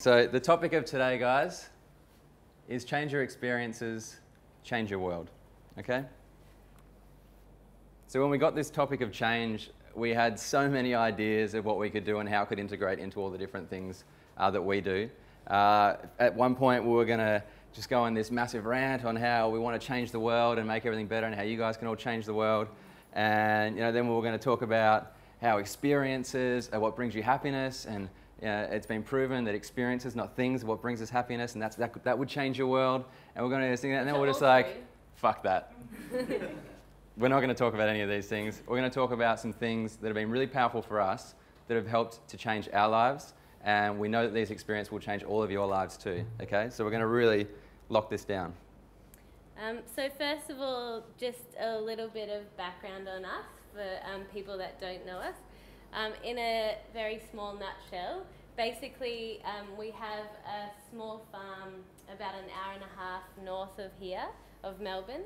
So the topic of today, guys, is change your experiences, change your world, okay? So when we got this topic of change, we had so many ideas of what we could do and how it could integrate into all the different things that we do. At one point, we were going to just go on this massive rant on how we want to change the world and make everything better and how you guys can all change the world. And then we were going to talk about how experiences are what brings you happiness, and it's been proven that experiences, not things, are what brings us happiness, and that would change your world. And we're going to sing that, and then we're just like, fuck that. We're not going to talk about any of these things. We're going to talk about some things that have been really powerful for us, that have helped to change our lives, and we know that these experiences will change all of your lives too, okay? So we're going to really lock this down. So first of all, just a little bit of background on us for people that don't know us. In a very small nutshell, basically we have a small farm about an hour and a half north of here, of Melbourne,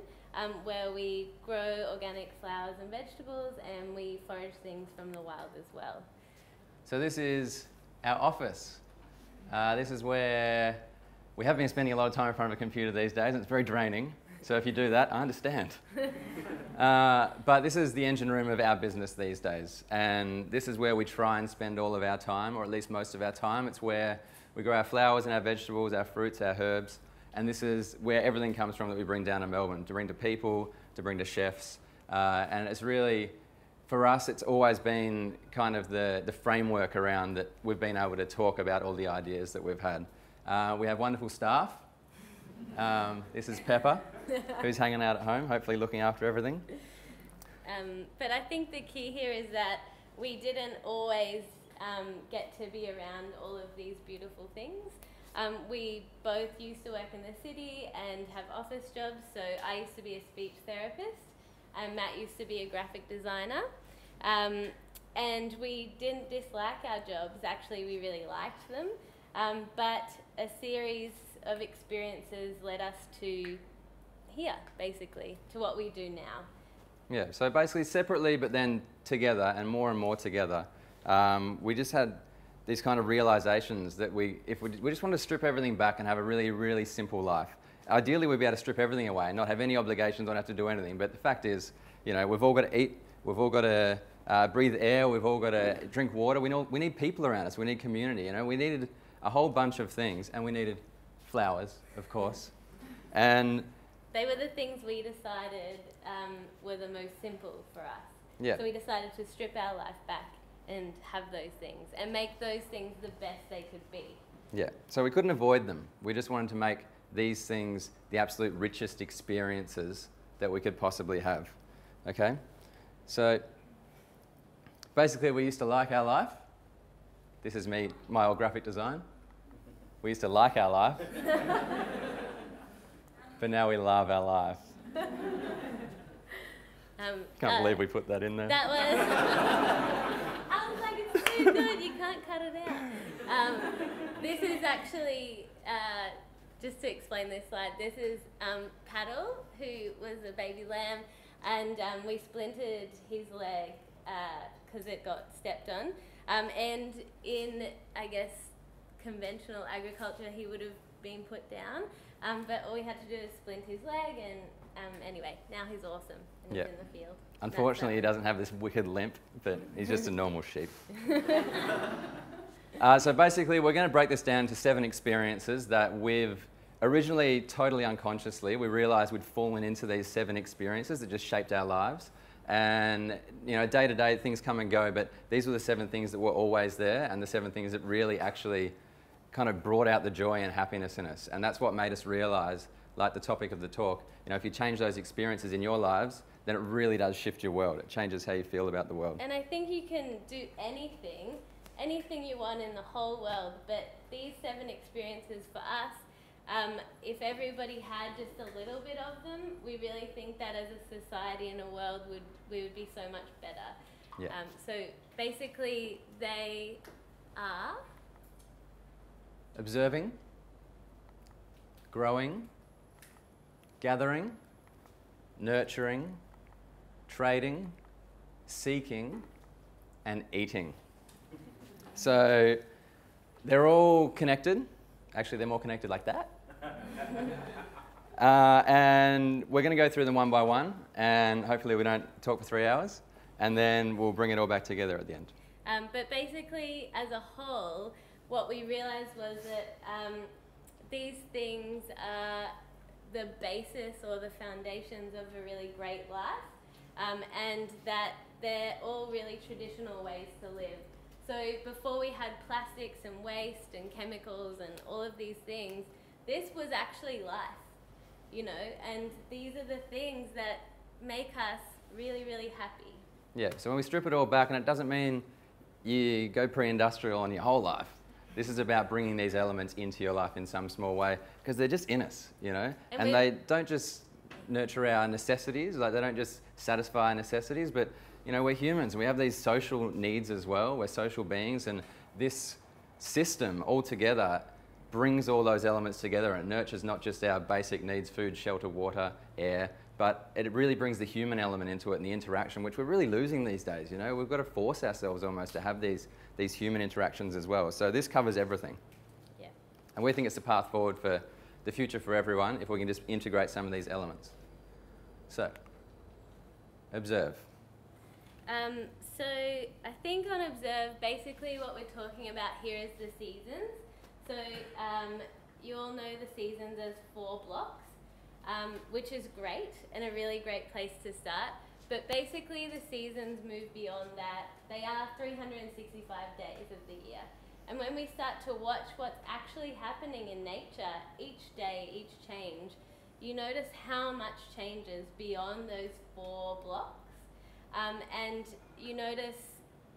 where we grow organic flowers and vegetables, and we forage things from the wild as well. So this is our office. This is where we have been spending a lot of time in front of a computer these days, and it's very draining. So if you do that, I understand. But this is the engine room of our business these days. And this is where we try and spend all of our time, or at least most of our time. It's where we grow our flowers and our vegetables, our fruits, our herbs. And this is where everything comes from that we bring down to Melbourne, to bring to people, to bring to chefs. And it's really, for us, it's always been kind of the framework around that we've been able to talk about all the ideas that we've had. We have wonderful staff. This is Pepper, who's hanging out at home, hopefully looking after everything. But I think the key here is that we didn't always get to be around all of these beautiful things. We both used to work in the city and have office jobs. So I used to be a speech therapist, and Matt used to be a graphic designer. And we didn't dislike our jobs. Actually, we really liked them. But a series of experiences led us to here, basically, to what we do now. Yeah, so basically separately, but then together, and more together. We just had these kind of realizations that we just want to strip everything back and have a really, really simple life. Ideally, we'd be able to strip everything away and not have any obligations, don't have to do anything. But the fact is, we've all got to eat, we've all got to breathe air, we've all got to drink water. We need people around us, we need community. We needed a whole bunch of things, and we needed flowers, of course. And they were the things we decided were the most simple for us. Yeah. So we decided to strip our life back and have those things and make those things the best they could be. Yeah, so we couldn't avoid them. We just wanted to make these things the absolute richest experiences that we could possibly have, okay? So basically we used to like our life. This is me, my old graphic design. We used to like our life, but now we love our life. Can't believe we put that in there. That was... I was like, it's so good, you can't cut it out. This is actually, just to explain this slide, this is Paddle, who was a baby lamb, and we splintered his leg because it got stepped on. And in, I guess, conventional agriculture, he would have been put down, but all we had to do is splint his leg, and anyway, now he's awesome and he's in the field. Unfortunately, he doesn't have this wicked limp, but he's just a normal sheep. So basically, we're going to break this down to 7 experiences that we've originally, totally unconsciously, we realised we'd fallen into these 7 experiences that just shaped our lives. And day to day things come and go, but these were the 7 things that were always there, and the 7 things that really actually kind of brought out the joy and happiness in us. And that's what made us realise, like the topic of the talk, if you change those experiences in your lives, then it really does shift your world. It changes how you feel about the world. And I think you can do anything you want in the whole world, but these 7 experiences for us, if everybody had just a little bit of them, we really think that as a society and a world, we would be so much better. Yeah. So basically, they are... observing, growing, gathering, nurturing, trading, seeking, and eating. So They're all connected. Actually, they're more connected like that. And we're going to go through them one by one, and hopefully we don't talk for 3 hours, and then we'll bring it all back together at the end. But basically, as a whole, what we realized was that these things are the basis or the foundations of a really great life, and that they're all really traditional ways to live. So before we had plastics and waste and chemicals and all of these things, this was actually life, you know, and these are the things that make us really, really happy. Yeah, so when we strip it all back, and it doesn't mean you go pre-industrial on your whole life. This is about bringing these elements into your life in some small way, because they're just in us, you know, and they don't just nurture our necessities, like they don't just satisfy our necessities, but you know, we're humans, we have these social needs as well, we're social beings, and this system altogether brings all those elements together and nurtures not just our basic needs, food, shelter, water, air, but it really brings the human element into it and the interaction, which we're really losing these days, you know. We've got to force ourselves almost to have these human interactions as well. So this covers everything. Yeah. And we think it's the path forward for the future for everyone if we can just integrate some of these elements. So, observe. So I think on observe, basically what we're talking about here is the seasons. So you all know the seasons as 4 blocks, which is great and a really great place to start. But basically the seasons move beyond that. They are 365 days of the year. And when we start to watch what's actually happening in nature, each day, each change, you notice how much changes beyond those 4 blocks. And you notice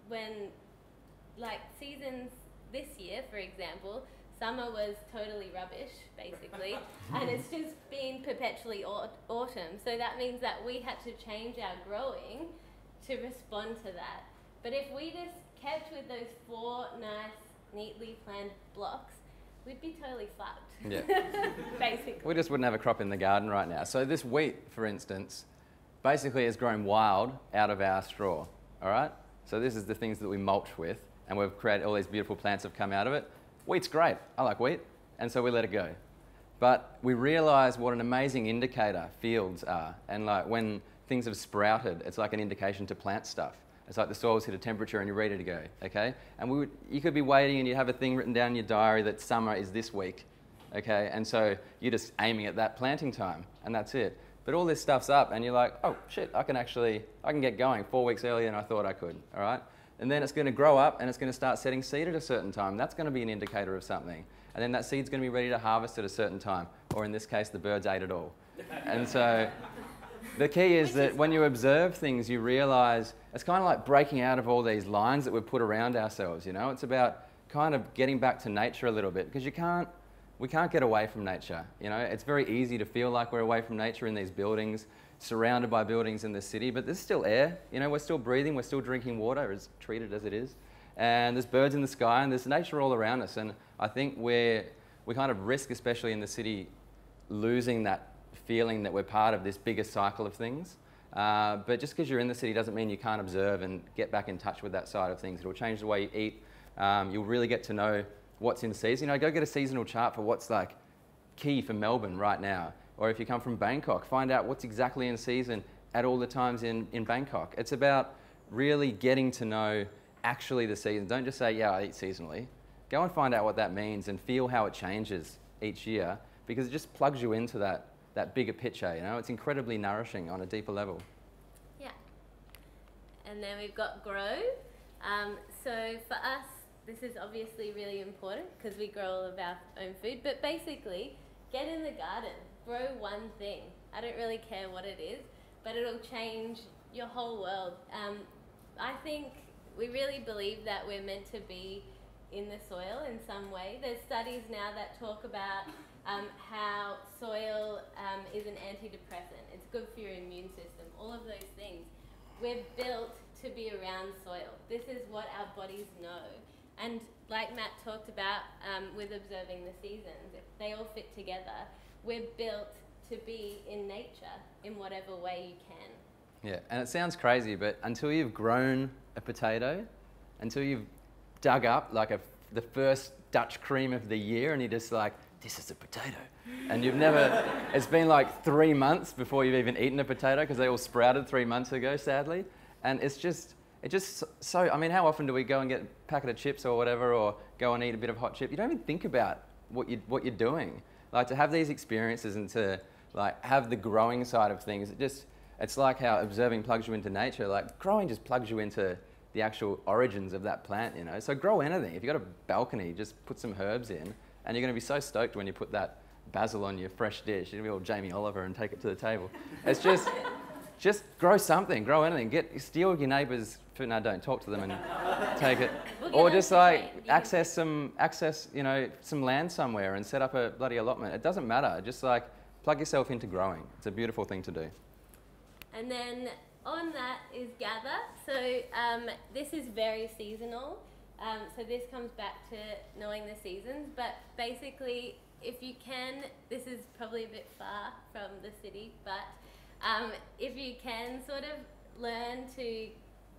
when, like, seasons this year, for example, summer was totally rubbish, basically, and it's just been perpetually autumn. So that means that we had to change our growing to respond to that. But if we just kept with those 4 nice, neatly planned blocks, we'd be totally fucked. Yeah. Basically. We just wouldn't have a crop in the garden right now. So this wheat, for instance, basically has grown wild out of our straw, all right? So this is the things that we mulch with, and we've created all these beautiful plants have come out of it. Wheat's great, I like wheat, and so we let it go. But we realise what an amazing indicator fields are, and like when things have sprouted, it's like an indication to plant stuff. It's like the soil's hit a temperature and you're ready to go, okay? And you could be waiting and you have a thing written down in your diary that summer is this week, okay? And so you're just aiming at that planting time, and that's it. But all this stuff's up and you're like, oh shit, I can get going 4 weeks earlier than I thought I could, all right? And then it's going to grow up and it's going to start setting seed at a certain time. That's going to be an indicator of something. And then that seed's going to be ready to harvest at a certain time. Or in this case, the birds ate it all. And so the key is that when you observe things, you realise it's kind of like breaking out of all these lines that we've put around ourselves, you know? It's about kind of getting back to nature a little bit, because we can't get away from nature, you know? It's very easy to feel like we're away from nature in these buildings, surrounded by buildings in the city, but there's still air, you know? We're still breathing, we're still drinking water, as treated as it is. And there's birds in the sky and there's nature all around us. And I think we kind of risk, especially in the city, losing that feeling that we're part of this bigger cycle of things. But just because you're in the city doesn't mean you can't observe and get back in touch with that side of things. It'll change the way you eat. You'll really get to know what's in season. You know, go get a seasonal chart for what's like key for Melbourne right now. Or if you come from Bangkok, find out what's exactly in season at all the times in Bangkok. It's about really getting to know actually the season. Don't just say, yeah, I eat seasonally. Go and find out what that means and feel how it changes each year, because it just plugs you into that bigger picture, you know? It's incredibly nourishing on a deeper level. Yeah. And then we've got grow. So for us, this is obviously really important because we grow all of our own food, but basically, get in the garden, grow one thing. I don't really care what it is, but it'll change your whole world. I think we really believe that we're meant to be in the soil in some way. There's studies now that talk about how soil is an antidepressant. It's good for your immune system, all of those things. We're built to be around soil. This is what our bodies know. And like Matt talked about with observing the seasons, if they all fit together, we're built to be in nature in whatever way you can. Yeah, and it sounds crazy, but until you've grown a potato, until you've dug up like a the first Dutch cream of the year, and you're just like, this is a potato. And you've never, it's been like 3 months before you've even eaten a potato because they all sprouted 3 months ago, sadly. And it's just so, I mean, how often do we go and get a packet of chips or whatever, or go and eat a bit of hot chip? You don't even think about what you're doing. Like, to have these experiences and to like have the growing side of things, it's like how observing plugs you into nature. Like, growing just plugs you into the actual origins of that plant, you know? So grow anything. If you've got a balcony, just put some herbs in, and you're gonna be so stoked when you put that basil on your fresh dish. You're gonna be all Jamie Oliver and take it to the table. It's just grow something, grow anything. Steal your neighbour's food. No, don't talk to them and take it. Or just like access some land somewhere and set up a bloody allotment. It doesn't matter. Just like plug yourself into growing. It's a beautiful thing to do. And then on that is gather. So this is very seasonal. So this comes back to knowing the seasons. But basically, if you can, this is probably a bit far from the city, but if you can sort of learn to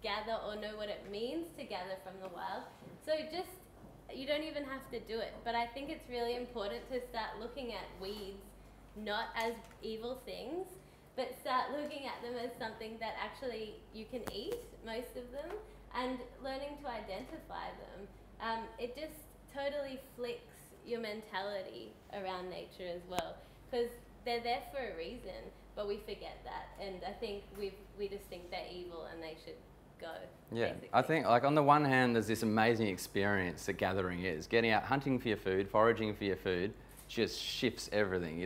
gather or know what it means to gather from the wild. So you don't even have to do it, but I think it's really important to start looking at weeds not as evil things, but start looking at them as something that actually you can eat, most of them, and learning to identify them. It just totally flicks your mentality around nature as well, because they're there for a reason, but we forget that, and I think we just think they're evil and they should go. Yeah, basically. I think, like, on the one hand, there's this amazing experience that gathering is. Getting out, hunting for your food, foraging for your food, just shifts everything.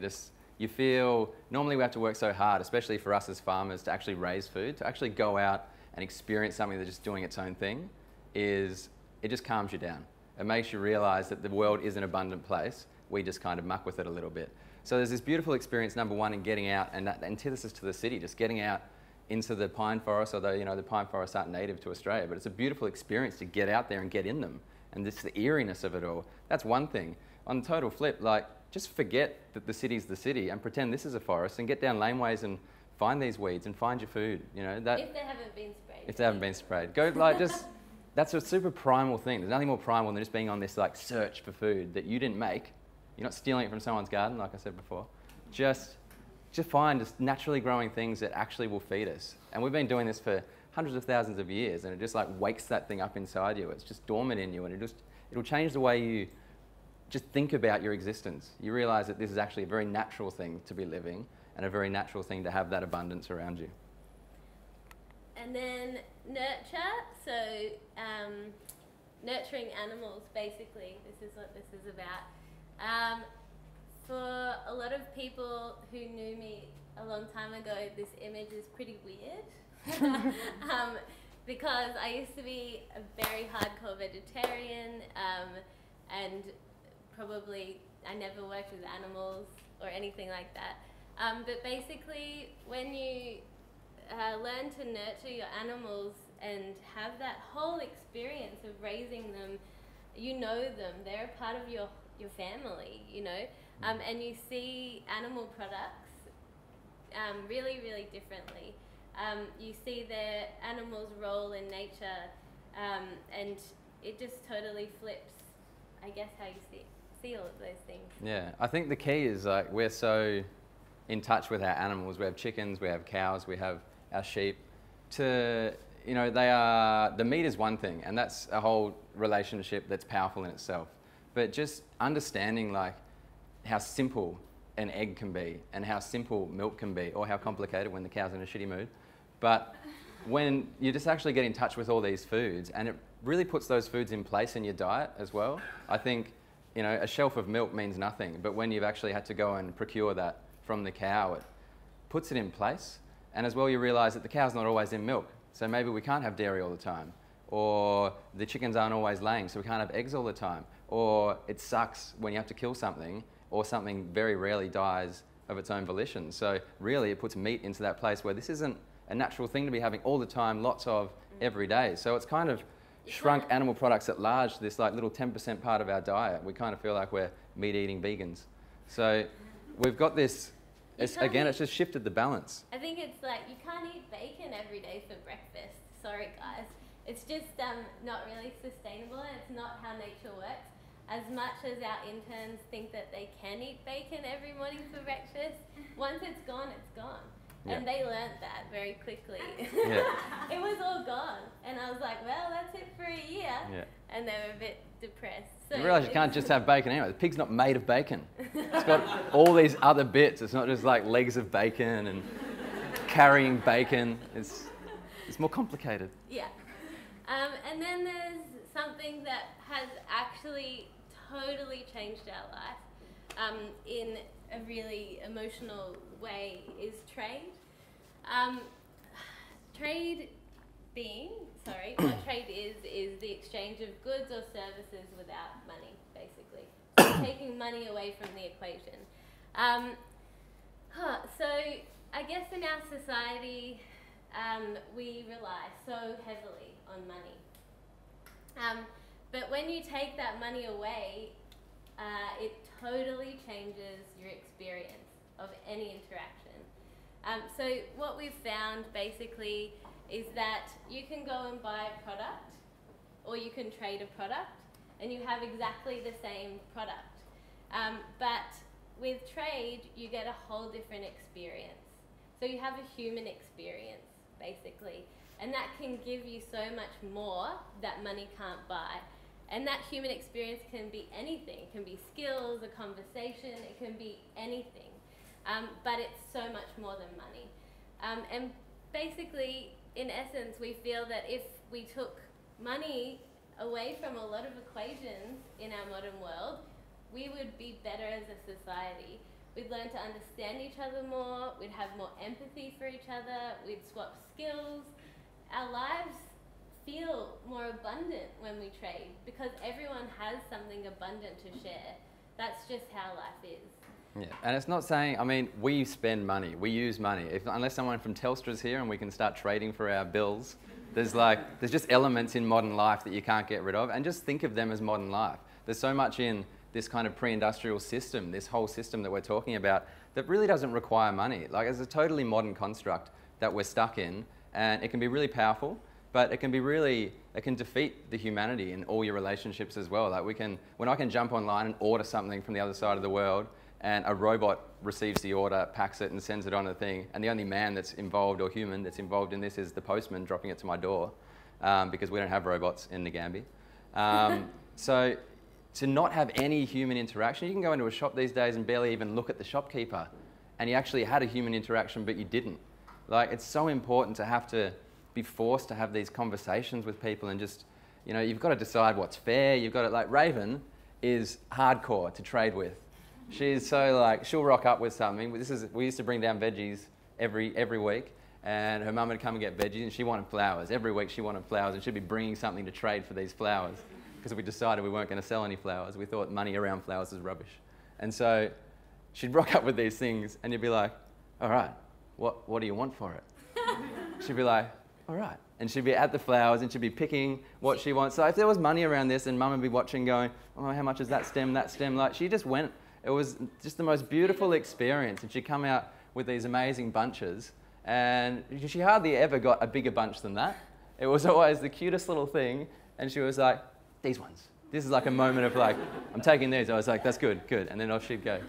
You feel, normally we have to work so hard, especially for us as farmers, to actually raise food, to actually go out and experience something that's just doing its own thing, it just calms you down. It makes you realise that the world is an abundant place. We just kind of muck with it a little bit. So there's this beautiful experience, number one, in getting out, and that antithesis to the city, just getting out into the pine forest, although, you know, the pine forests aren't native to Australia, but it's a beautiful experience to get out there and get in them. And just the eeriness of it all. That's one thing. On the total flip, like, just forget that the city's the city and pretend this is a forest and get down laneways and find these weeds and find your food, you know. That, if they haven't been sprayed. If they haven't been sprayed. Go, like, just, that's a super primal thing. There's nothing more primal than just being on this, like, search for food that you didn't make. You're not stealing it from someone's garden, like I said before. Just find just naturally growing things that actually will feed us. And we've been doing this for hundreds of thousands of years, and it just like wakes that thing up inside you. It's just dormant in you, and it'll change the way you just think about your existence. You realise that this is actually a very natural thing to be living, and a very natural thing to have that abundance around you. And then nurture, so nurturing animals, basically. This is what this is about. For a lot of people who knew me a long time ago, this image is pretty weird. Because I used to be a very hardcore vegetarian, and probably I never worked with animals or anything like that. But basically, when you learn to nurture your animals and have that whole experience of raising them, you know them, they're a part of your family, you know, and you see animal products really, really differently. You see their animals' role in nature, and it just totally flips, I guess, how you see all of those things. Yeah, I think the key is, like, we're so in touch with our animals. We have chickens, we have cows, we have our sheep. You know, the meat is one thing, and that's a whole relationship that's powerful in itself. But just understanding, like, how simple an egg can be and how simple milk can be, or how complicated when the cow's in a shitty mood. But when you just actually get in touch with all these foods, and it really puts those foods in place in your diet as well. I think, you know, a shelf of milk means nothing, but when you've actually had to go and procure that from the cow, it puts it in place. And as well, you realise that the cow's not always in milk. So maybe we can't have dairy all the time. Or the chickens aren't always laying, so we can't have eggs all the time. Or it sucks when you have to kill something, or something very rarely dies of its own volition. So really, it puts meat into that place where this isn't a natural thing to be having all the time, lots of, every day. So it's kind of shrunk animal products at large to this, like, little 10% part of our diet. We kind of feel like we're meat-eating vegans. So we've got this, it's just shifted the balance. I think it's like, you can't eat bacon every day for breakfast. Sorry, guys. It's just not really sustainable, and it's not how nature works. As much as our interns think that they can eat bacon every morning for breakfast, once it's gone, it's gone. Yeah. And they learnt that very quickly. Yeah. It was all gone. And I was like, well, that's it for a year. Yeah. And they were a bit depressed. So You realise you can't just have bacon anyway. The pig's not made of bacon. It's got all these other bits. It's not just like legs of bacon and carrying bacon. It's more complicated. Yeah. And then there's something that has actually totally changed our life in a really emotional way is trade. What trade is the exchange of goods or services without money, basically. Taking money away from the equation. So I guess in our society, we rely so heavily on money. But when you take that money away, it totally changes your experience of any interaction. So what we've found basically is that you can go and buy a product, or you can trade a product, and you have exactly the same product. But with trade, you get a whole different experience. So you have a human experience, basically. And that can give you so much more that money can't buy. And that human experience can be anything. It can be skills, a conversation, it can be anything. But it's so much more than money. And basically, in essence, we feel that if we took money away from a lot of equations in our modern world, we would be better as a society. We'd learn to understand each other more, we'd have more empathy for each other, we'd swap skills. Our lives feel more abundant when we trade because everyone has something abundant to share. That's just how life is. Yeah, and it's not saying, I mean, we spend money, we use money. Unless someone from Telstra's here and we can start trading for our bills, there's just elements in modern life that you can't get rid of, and just think of them as modern life. There's so much in this kind of pre-industrial system, this whole system that we're talking about, that really doesn't require money. Like, it's a totally modern construct that we're stuck in, and it can be really powerful, but it can defeat the humanity in all your relationships as well. Like, when I can jump online and order something from the other side of the world, and a robot receives the order, packs it, and sends it on a thing, and the only man that's involved, or human that's involved in this, is the postman dropping it to my door, because we don't have robots in Ngambie. So to not have any human interaction, you can go into a shop these days and barely even look at the shopkeeper, and you actually had a human interaction, but you didn't. Like, it's so important to have to be forced to have these conversations with people, and just, you know, you've got to decide what's fair. You've got to, like, Raven is hardcore to trade with. She's so, like, she'll rock up with something. We used to bring down veggies every week, and her mum would come and get veggies, and she wanted flowers. Every week she wanted flowers, and she'd be bringing something to trade for these flowers, because we decided we weren't going to sell any flowers. We thought money around flowers is rubbish. And so she'd rock up with these things, and you'd be like, all right, what do you want for it? She'd be like, all right. And she'd be at the flowers, and she'd be picking what she wants. So if there was money around this, and Mum would be watching going, oh, how much is that stem, like, she just went. It was just the most beautiful experience, and she'd come out with these amazing bunches, and she hardly ever got a bigger bunch than that. It was always the cutest little thing, and she was like, these ones. This is like a moment of, like, I'm taking these. I was like, that's good, and then off she'd go.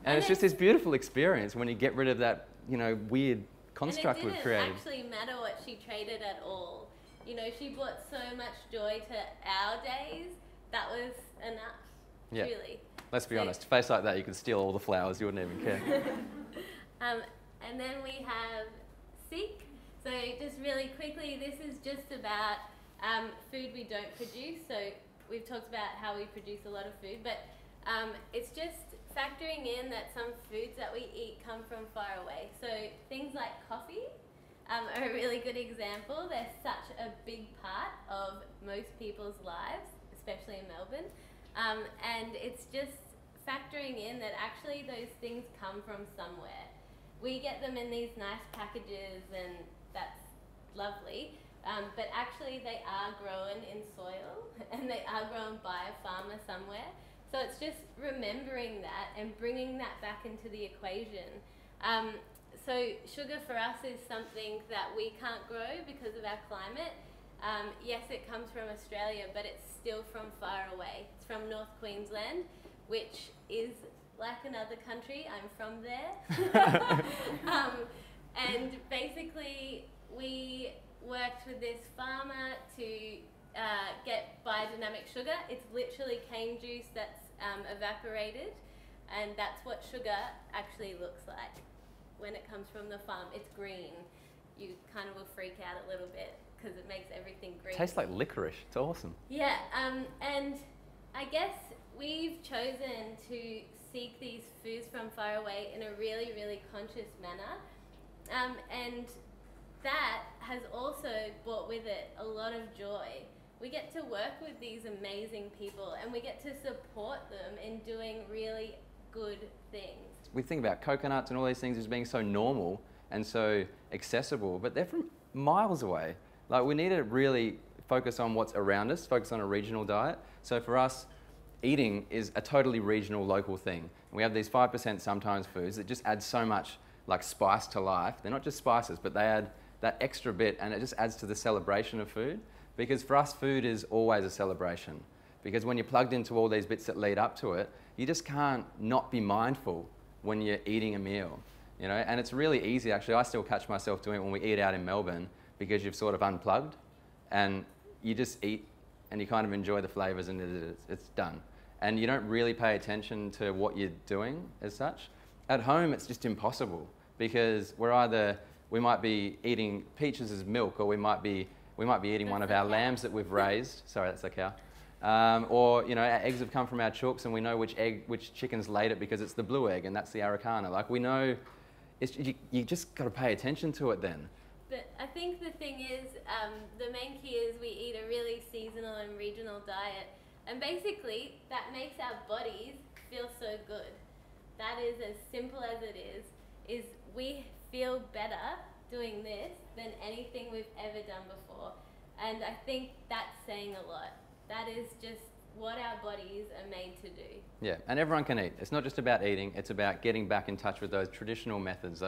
And it's just this beautiful experience when you get rid of that, you know, weird construct we've created. And it didn't actually matter what she traded at all. You know, she brought so much joy to our days. That was enough, yeah. Truly. Let's be honest, face like that, you could steal all the flowers, you wouldn't even care. And then we have Seek. So just really quickly, this is just about food we don't produce. So we've talked about how we produce a lot of food, but it's just factoring in that some foods that we eat come from far away. So things like coffee are a really good example. They're such a big part of most people's lives, especially in Melbourne. And it's just factoring in that actually those things come from somewhere. We get them in these nice packages, and that's lovely, but actually they are grown in soil, and they are grown by a farmer somewhere. So it's just remembering that and bringing that back into the equation. So sugar for us is something that we can't grow because of our climate. Yes, it comes from Australia, but it's still from far away. It's from North Queensland, which is like another country. I'm from there. And basically, we worked with this farmer to get biodynamic sugar. It's literally cane juice that's evaporated, and that's what sugar actually looks like when it comes from the farm. It's green. You kind of will freak out a little bit because it makes everything green. Tastes like licorice. It's awesome. Yeah, and I guess we've chosen to seek these foods from far away in a really, really conscious manner. And that has also brought with it a lot of joy. We get to work with these amazing people and we get to support them in doing really good things. We think about coconuts and all these things as being so normal and so accessible, but they're from miles away. Like, we need to really focus on what's around us, focus on a regional diet. So for us, eating is a totally regional, local thing. We have these 5% sometimes foods that just add so much like spice to life. They're not just spices, but they add that extra bit, and it just adds to the celebration of food. Because for us, food is always a celebration. Because when you're plugged into all these bits that lead up to it, you just can't not be mindful when you're eating a meal. You know? And it's really easy, actually. I still catch myself doing it when we eat out in Melbourne, because you've sort of unplugged and you just eat and you kind of enjoy the flavours, and it's done. And you don't really pay attention to what you're doing as such. At home, it's just impossible, because we might be eating peaches as milk, or we might be eating one of our lambs that we've raised. Sorry, that's the cow. Or, you know, our eggs have come from our chooks, and we know which chicken's laid it because it's the blue egg, and that's the Araucana. Like, we know, you just got to pay attention to it then. But I think the thing is, the main key is we eat a really seasonal and regional diet, and basically that makes our bodies feel so good. That is as simple as it is we feel better doing this than anything we've ever done before. And I think that's saying a lot. That is just what our bodies are made to do. Yeah, and everyone can eat. It's not just about eating, it's about getting back in touch with those traditional methods,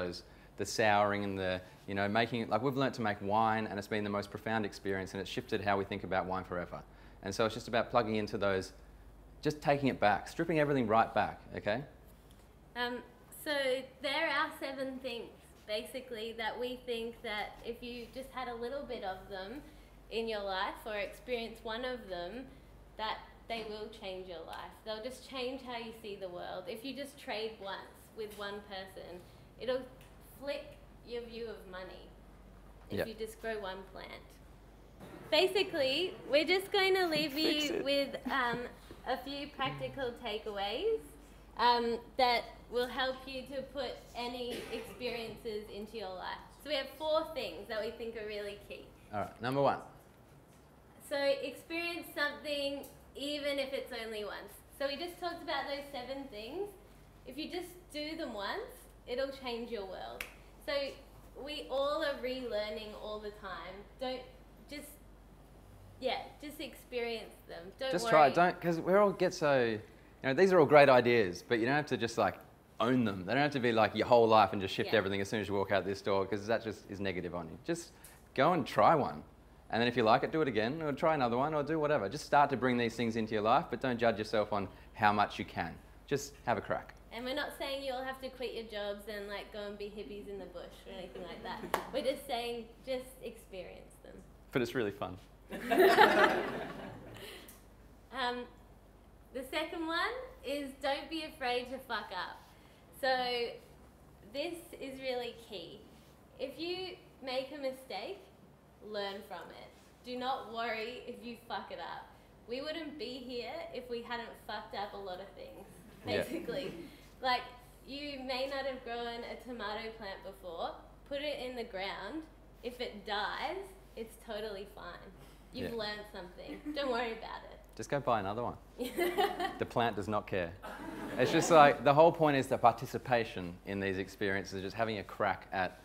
the souring and the, you know, making it, like, we've learnt to make wine, and it's been the most profound experience, and it's shifted how we think about wine forever. And so it's just about plugging into those, just taking it back, stripping everything right back, okay? So there are 7 things, basically, that we think that if you just had a little bit of them in your life, or experience one of them, that they will change your life. They'll just change how you see the world. If you just trade once with one person, it'll flick your view of money if you just grow one plant. Basically, we're just going to leave you with a few practical takeaways that will help you to put any experiences into your life. So we have 4 things that we think are really key. All right, number 1. So experience something even if it's only once. So we just talked about those 7 things. If you just do them once, it'll change your world. So we all are relearning all the time. Just experience them. Don't just worry. try it. Because we all get so, you know, these are all great ideas, but you don't have to just like own them. They don't have to be like your whole life and just shift everything as soon as you walk out this door, because that just is negative on you. Just go and try one. And then if you like it, do it again, or try another one, or do whatever. Just start to bring these things into your life, but don't judge yourself on how much you can. Just have a crack. And we're not saying you all have to quit your jobs and like go and be hippies in the bush or anything like that. We're just saying, just experience them. But it's really fun. The second one is don't be afraid to fuck up. So this is really key. If you make a mistake, learn from it. Do not worry if you fuck it up. We wouldn't be here if we hadn't fucked up a lot of things, basically. Like, you may not have grown a tomato plant before. Put it in the ground. If it dies, it's totally fine. You've learned something. Don't worry about it. Just go buy another one. The plant does not care. It's just like, the whole point is the participation in these experiences, just having a crack at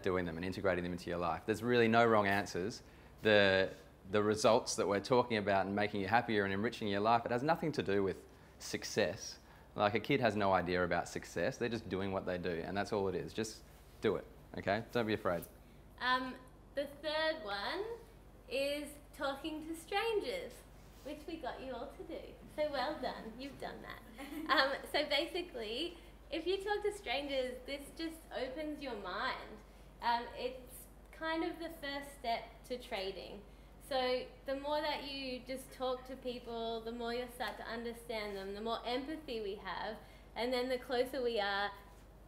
doing them and integrating them into your life. There's really no wrong answers. The results that we're talking about and making you happier and enriching your life, it has nothing to do with success. Like, a kid has no idea about success. They're just doing what they do, and that's all it is. Just do it, okay? Don't be afraid. The third one is talking to strangers, which we got you all to do. So well done, you've done that. So basically, if you talk to strangers, this just opens your mind. It's kind of the first step to trading. So the more that you just talk to people, the more you'll start to understand them, the more empathy we have, and then the closer we are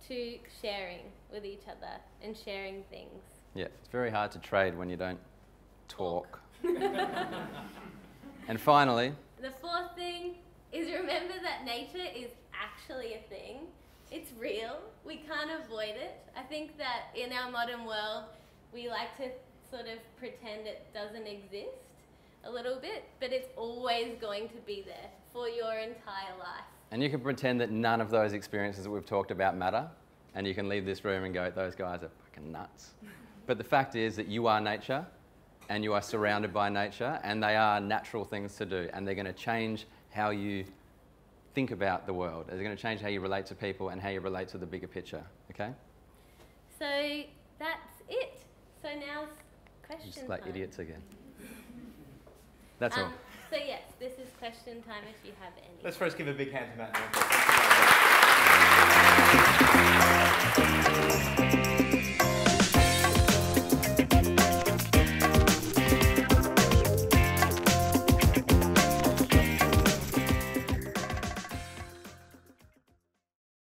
to sharing with each other and sharing things. Yeah, it's very hard to trade when you don't talk. And finally, the fourth thing is remember that nature is actually a thing. It's real. We can't avoid it. I think that in our modern world, we like to sort of pretend it doesn't exist a little bit, but it's always going to be there for your entire life. and you can pretend that none of those experiences that we've talked about matter, and you can leave this room and go, those guys are fucking nuts. But the fact is that you are nature, and you are surrounded by nature, and they are natural things to do, and they're going to change how you think about the world. They're going to change how you relate to people and how you relate to the bigger picture, okay? So that's it. So now's question Just like time. idiots again. That's all. So yes, this is question time if you have any. Let's first give a big hand to Matt.